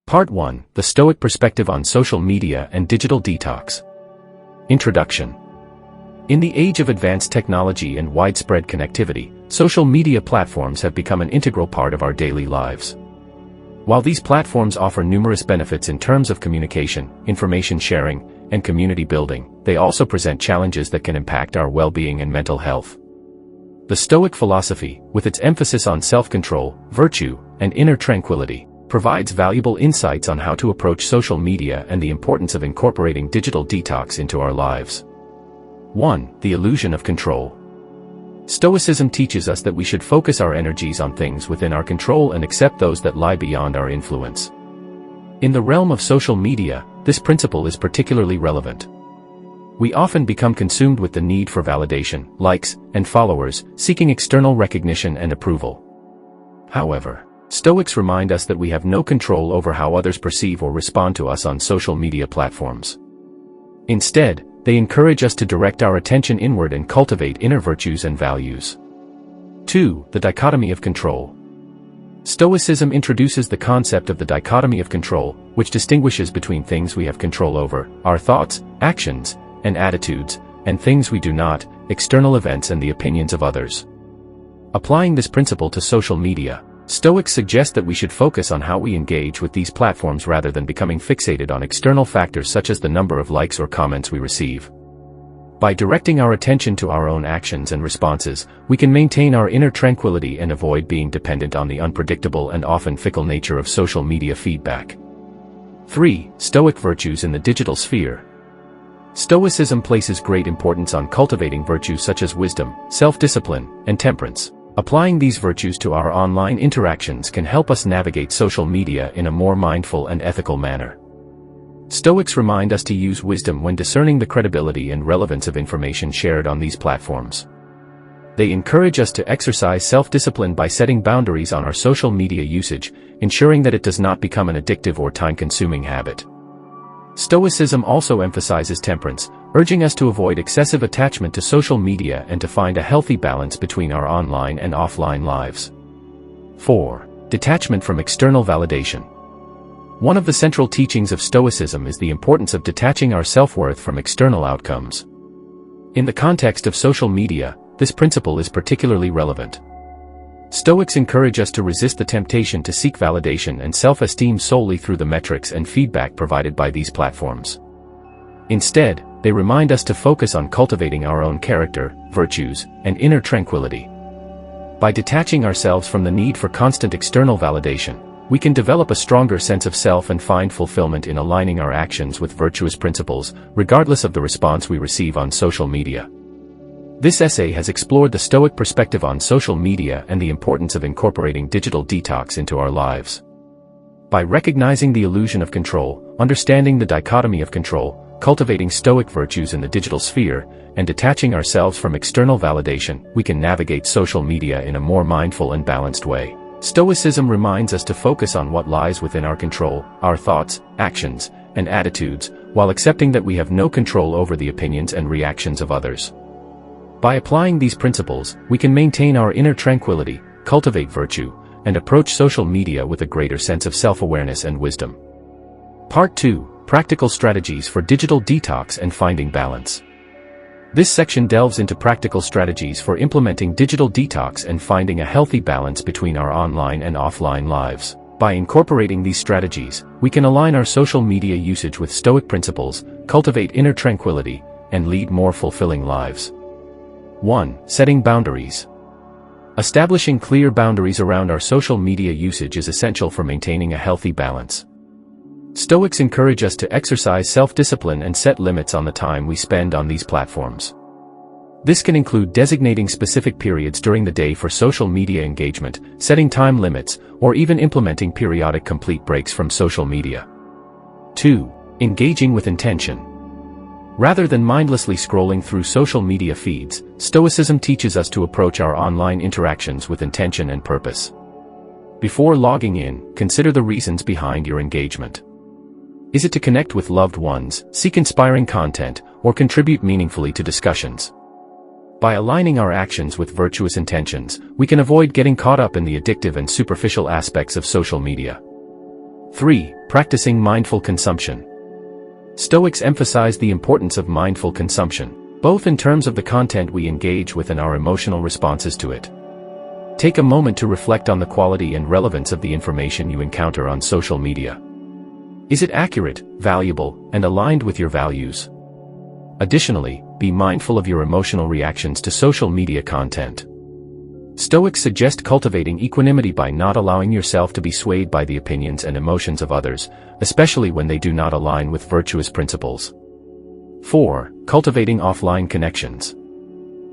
Part 1: The Stoic Perspective on Social Media and Digital Detox. Introduction. In the age of advanced technology and widespread connectivity, social media platforms have become an integral part of our daily lives. While these platforms offer numerous benefits in terms of communication, information sharing, and community building, they also present challenges that can impact our well-being and mental health. The Stoic philosophy, with its emphasis on self-control, virtue, and inner tranquility, provides valuable insights on how to approach social media and the importance of incorporating digital detox into our lives. 1. The illusion of control. Stoicism teaches us that we should focus our energies on things within our control and accept those that lie beyond our influence. In the realm of social media, this principle is particularly relevant. We often become consumed with the need for validation, likes, and followers, seeking external recognition and approval. However, Stoics remind us that we have no control over how others perceive or respond to us on social media platforms. Instead, they encourage us to direct our attention inward and cultivate inner virtues and values. 2. The dichotomy of control. Stoicism introduces the concept of the dichotomy of control, which distinguishes between things we have control over, our thoughts, actions, and attitudes, and things we do not, external events and the opinions of others. Applying this principle to social media, Stoics suggest that we should focus on how we engage with these platforms rather than becoming fixated on external factors such as the number of likes or comments we receive. By directing our attention to our own actions and responses, we can maintain our inner tranquility and avoid being dependent on the unpredictable and often fickle nature of social media feedback. 3. Stoic virtues in the digital sphere. Stoicism places great importance on cultivating virtues such as wisdom, self-discipline, and temperance. Applying these virtues to our online interactions can help us navigate social media in a more mindful and ethical manner. Stoics remind us to use wisdom when discerning the credibility and relevance of information shared on these platforms. They encourage us to exercise self-discipline by setting boundaries on our social media usage, ensuring that it does not become an addictive or time-consuming habit. Stoicism also emphasizes temperance, urging us to avoid excessive attachment to social media and to find a healthy balance between our online and offline lives. 4. Detachment from external validation. One of the central teachings of Stoicism is the importance of detaching our self-worth from external outcomes. In the context of social media, this principle is particularly relevant. Stoics encourage us to resist the temptation to seek validation and self-esteem solely through the metrics and feedback provided by these platforms. Instead, they remind us to focus on cultivating our own character, virtues, and inner tranquility. By detaching ourselves from the need for constant external validation, we can develop a stronger sense of self and find fulfillment in aligning our actions with virtuous principles, regardless of the response we receive on social media. This essay has explored the Stoic perspective on social media and the importance of incorporating digital detox into our lives. By recognizing the illusion of control, understanding the dichotomy of control, cultivating Stoic virtues in the digital sphere, and detaching ourselves from external validation, we can navigate social media in a more mindful and balanced way. Stoicism reminds us to focus on what lies within our control, our thoughts, actions, and attitudes, while accepting that we have no control over the opinions and reactions of others. By applying these principles, we can maintain our inner tranquility, cultivate virtue, and approach social media with a greater sense of self-awareness and wisdom. Part 2: Practical strategies for digital detox and finding balance. This section delves into practical strategies for implementing digital detox and finding a healthy balance between our online and offline lives. By incorporating these strategies, we can align our social media usage with Stoic principles, cultivate inner tranquility, and lead more fulfilling lives. 1. Setting boundaries. Establishing clear boundaries around our social media usage is essential for maintaining a healthy balance. Stoics encourage us to exercise self-discipline and set limits on the time we spend on these platforms. This can include designating specific periods during the day for social media engagement, setting time limits, or even implementing periodic complete breaks from social media. 2. Engaging with intention. Rather than mindlessly scrolling through social media feeds, Stoicism teaches us to approach our online interactions with intention and purpose. Before logging in, consider the reasons behind your engagement. Is it to connect with loved ones, seek inspiring content, or contribute meaningfully to discussions? By aligning our actions with virtuous intentions, we can avoid getting caught up in the addictive and superficial aspects of social media. 3. Practicing mindful consumption. Stoics emphasize the importance of mindful consumption, both in terms of the content we engage with and our emotional responses to it. Take a moment to reflect on the quality and relevance of the information you encounter on social media. Is it accurate, valuable, and aligned with your values? Additionally, be mindful of your emotional reactions to social media content. Stoics suggest cultivating equanimity by not allowing yourself to be swayed by the opinions and emotions of others, especially when they do not align with virtuous principles. 4. Cultivating offline connections.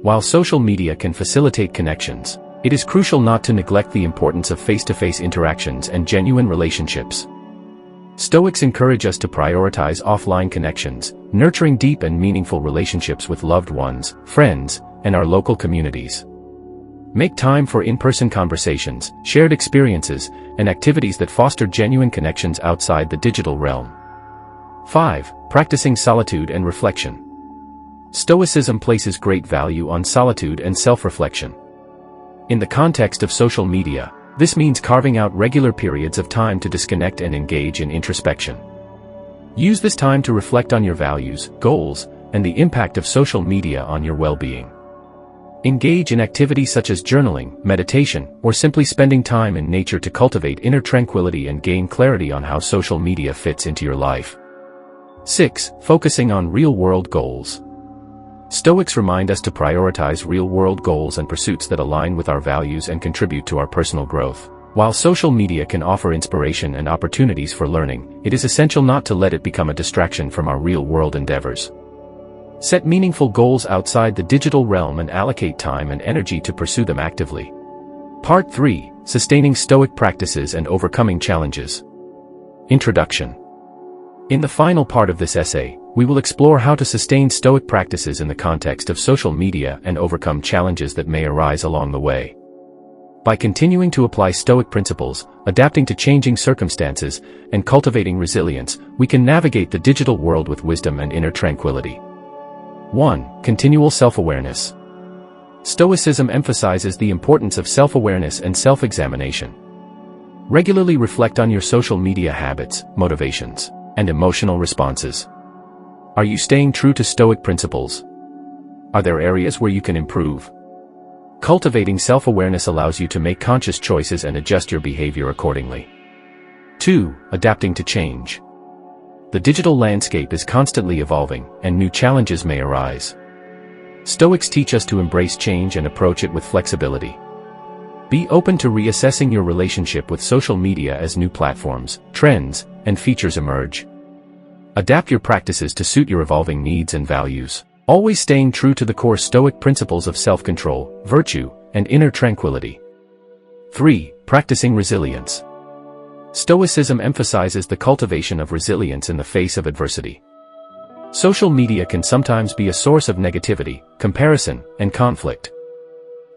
While social media can facilitate connections, it is crucial not to neglect the importance of face-to-face interactions and genuine relationships. Stoics encourage us to prioritize offline connections, nurturing deep and meaningful relationships with loved ones, friends, and our local communities. Make time for in-person conversations, shared experiences, and activities that foster genuine connections outside the digital realm. 5. Practicing solitude and reflection. Stoicism places great value on solitude and self-reflection. In the context of social media, this means carving out regular periods of time to disconnect and engage in introspection. Use this time to reflect on your values, goals, and the impact of social media on your well-being. Engage in activities such as journaling, meditation, or simply spending time in nature to cultivate inner tranquility and gain clarity on how social media fits into your life. 6. Focusing on real-world goals. Stoics remind us to prioritize real-world goals and pursuits that align with our values and contribute to our personal growth. While social media can offer inspiration and opportunities for learning, it is essential not to let it become a distraction from our real-world endeavors. Set meaningful goals outside the digital realm and allocate time and energy to pursue them actively. Part 3. Sustaining Stoic Practices and Overcoming Challenges. Introduction. In the final part of this essay, we will explore how to sustain Stoic practices in the context of social media and overcome challenges that may arise along the way. By continuing to apply Stoic principles, adapting to changing circumstances, and cultivating resilience, we can navigate the digital world with wisdom and inner tranquility. 1. Continual self-awareness. Stoicism emphasizes the importance of self-awareness and self-examination. Regularly reflect on your social media habits, motivations, and emotional responses. Are you staying true to Stoic principles? Are there areas where you can improve? Cultivating self-awareness allows you to make conscious choices and adjust your behavior accordingly. 2. Adapting to change. The digital landscape is constantly evolving, and new challenges may arise. Stoics teach us to embrace change and approach it with flexibility. Be open to reassessing your relationship with social media as new platforms, trends, and features emerge. Adapt your practices to suit your evolving needs and values, always staying true to the core Stoic principles of self-control, virtue, and inner tranquility. 3. Practicing resilience. Stoicism emphasizes the cultivation of resilience in the face of adversity. Social media can sometimes be a source of negativity, comparison, and conflict.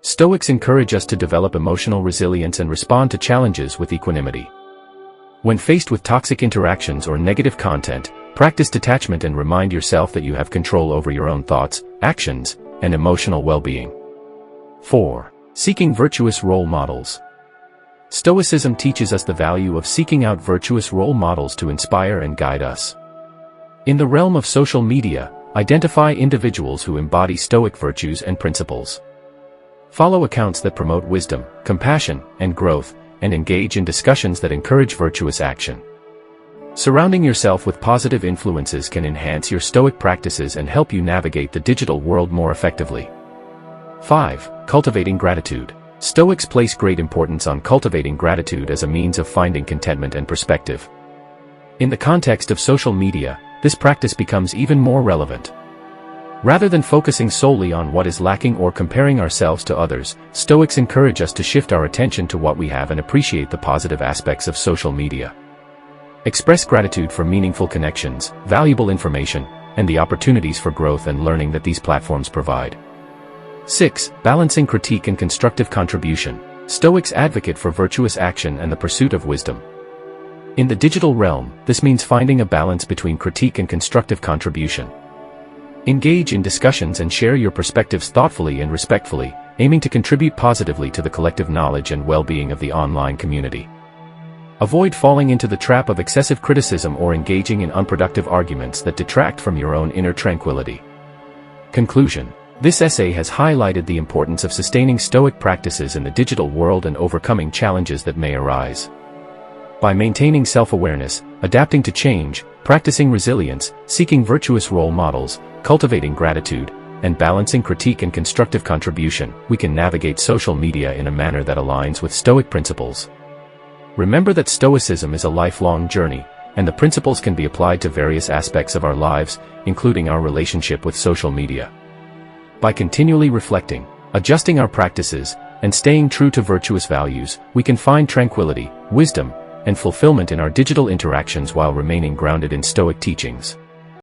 Stoics encourage us to develop emotional resilience and respond to challenges with equanimity. When faced with toxic interactions or negative content, practice detachment and remind yourself that you have control over your own thoughts, actions, and emotional well-being. 4. Seeking virtuous role models. Stoicism teaches us the value of seeking out virtuous role models to inspire and guide us. In the realm of social media, identify individuals who embody Stoic virtues and principles. Follow accounts that promote wisdom, compassion, and growth, and engage in discussions that encourage virtuous action. Surrounding yourself with positive influences can enhance your Stoic practices and help you navigate the digital world more effectively. 5. Cultivating gratitude. Stoics place great importance on cultivating gratitude as a means of finding contentment and perspective. In the context of social media, this practice becomes even more relevant. Rather than focusing solely on what is lacking or comparing ourselves to others, Stoics encourage us to shift our attention to what we have and appreciate the positive aspects of social media. Express gratitude for meaningful connections, valuable information, and the opportunities for growth and learning that these platforms provide. 6. Balancing critique and constructive contribution. Stoics advocate for virtuous action and the pursuit of wisdom. In the digital realm, this means finding a balance between critique and constructive contribution. Engage in discussions and share your perspectives thoughtfully and respectfully, aiming to contribute positively to the collective knowledge and well-being of the online community. Avoid falling into the trap of excessive criticism or engaging in unproductive arguments that detract from your own inner tranquility. Conclusion. This essay has highlighted the importance of sustaining Stoic practices in the digital world and overcoming challenges that may arise. By maintaining self-awareness, adapting to change, practicing resilience, seeking virtuous role models, cultivating gratitude, and balancing critique and constructive contribution, we can navigate social media in a manner that aligns with Stoic principles. Remember that Stoicism is a lifelong journey, and the principles can be applied to various aspects of our lives, including our relationship with social media. By continually reflecting, adjusting our practices, and staying true to virtuous values, we can find tranquility, wisdom, and fulfillment in our digital interactions while remaining grounded in Stoic teachings.